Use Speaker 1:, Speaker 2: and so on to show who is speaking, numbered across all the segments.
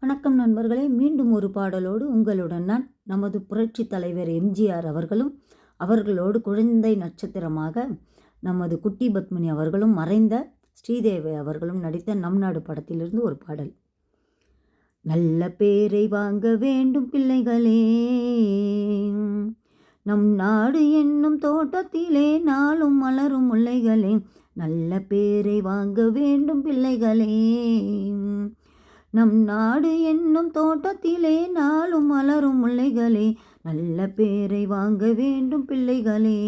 Speaker 1: வணக்கம் நண்பர்களே, மீண்டும் ஒரு பாடலோடு உங்களுடன் நான். நமது புரட்சி தலைவர் எம்ஜிஆர் அவர்களும் அவர்களோடு குழந்தை நட்சத்திரமாக நமது குட்டி பத்மினி அவர்களும் மறைந்த ஸ்ரீதேவி அவர்களும் நடித்த நம் நாடு படத்திலிருந்து ஒரு பாடல். நல்ல பேரை வாங்க வேண்டும் பிள்ளைகளே, நம் நாடு என்னும் தோட்டத்திலே நாளும் மலரும் முல்லைகளே. நல்ல பேரை வாங்க வேண்டும் பிள்ளைகளே, நம் நாடு என்னும் தோட்டத்திலே நாளும் மலரும் முல்லைகளே. நல்ல பேரை வாங்க வேண்டும் பிள்ளைகளே.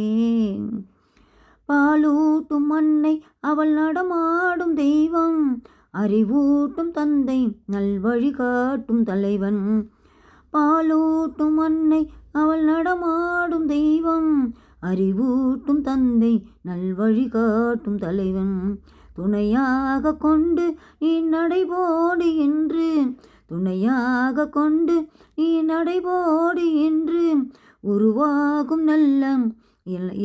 Speaker 1: பாலூட்டும் அன்னை அவள் நடமாடும் தெய்வம், அறிவூட்டும் தந்தை நல்வழி காட்டும் தலைவன். பாலூட்டும் அன்னை அவள் நடமாடும் தெய்வம், அறிவூட்டும் தந்தை நல்வழி காட்டும் தலைவன். துணையாக கொண்டு நீ நடைபோடு என்று, துணையாக கொண்டு நீ நடைபோடு என்று, உருவாகும் நல்ல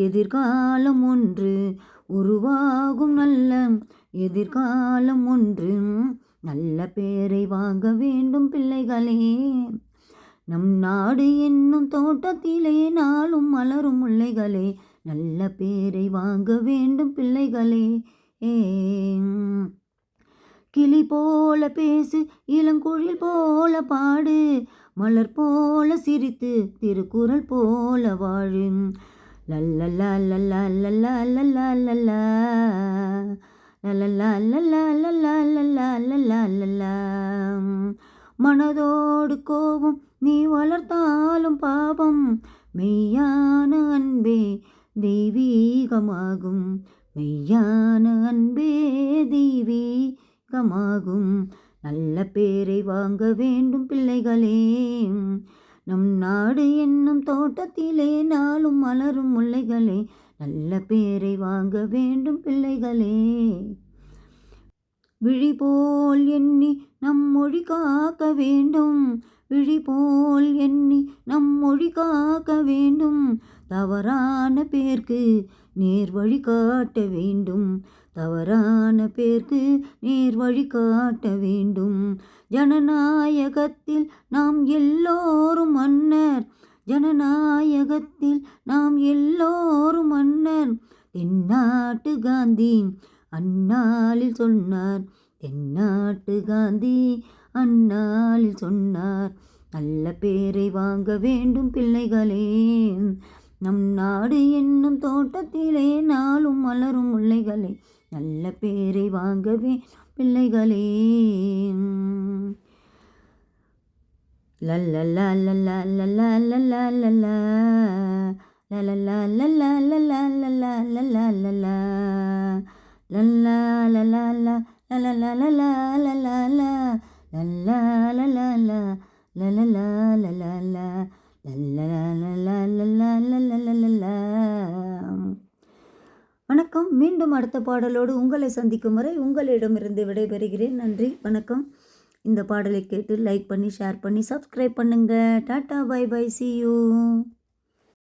Speaker 1: எதிர்காலம் ஒன்று, உருவாகும் நல்ல எதிர்காலம் ஒன்று. நல்ல பேரை வாங்க வேண்டும் பிள்ளைகளே, நம் நாடு என்னும் தோட்டத்திலே நாளும் மலரும் முல்லைகளே. நல்ல பேரை வாங்க வேண்டும் பிள்ளைகளே. கிளி போல பேசு, இளங்குழில் போல பாடு, மலர் போல சிரித்து திருக்குறள் போல வாழு. லல்லலா லல்லா லல்லா லல்லா லல்லா லல்லா லல்லா லல்லா லல்லா லல்லா லல்லா. மனதோடு கோபம் நீ வளர்த்தாலும் பாவம், மெய்யான அன்பே தெய்வீகமாகும், மெய்யான அன்பே தெய்வீகமாகும். நல்ல பேரை வாங்க வேண்டும் பிள்ளைகளே, நம் நாடு என்னும் தோட்டத்திலே நாளும் மலரும் முல்லைகளே. நல்ல பேரை வாங்க வேண்டும் பிள்ளைகளே. விழி போல் எண்ணி நம் மொழி காக்க வேண்டும், விழி போல் எண்ணி நம் மொழி காக்க வேண்டும். தவறான பேர்க்கு நேர் வழி காட்ட வேண்டும், தவறான பேர்க்கு நேர் வழி காட்ட வேண்டும். ஜனநாயகத்தில் நாம் எல்லோரும் மன்னர், ஜனநாயகத்தில் நாம் எல்லோரும் மன்னர். தென்னாட்டு காந்தி அந்நாளில் சொன்னார், தென்னாட்டு காந்தி அந்நாளில் சொன்னார். நல்ல பேரை வாங்க வேண்டும் பிள்ளைகளே, நம் நாடு என்னும் தோட்டத்திலே நாளும் மலரும் முல்லைகளே. நல்ல பேரை வாங்கவே பிள்ளைகளே. லல்லலா லல்லா லல்லா லல்லா லல்லா லல்லா லல்லா லல்லா லல்லா லல்லா லல்லா லல்லா லல்லா லல்லா லல்லா லல்லா லல்லா லல்லா லல்லா லல்லா. வணக்கம். மீண்டும் அடுத்த பாடலோடு உங்களை சந்திக்கும் வரை உங்களிடமிருந்து விடைபெறுகிறேன். நன்றி, வணக்கம். இந்த பாடலை கேட்டு லைக் பண்ணி, ஷேர் பண்ணி, சப்ஸ்கிரைப் பண்ணுங்க. Ta-ta, bye bye, see you.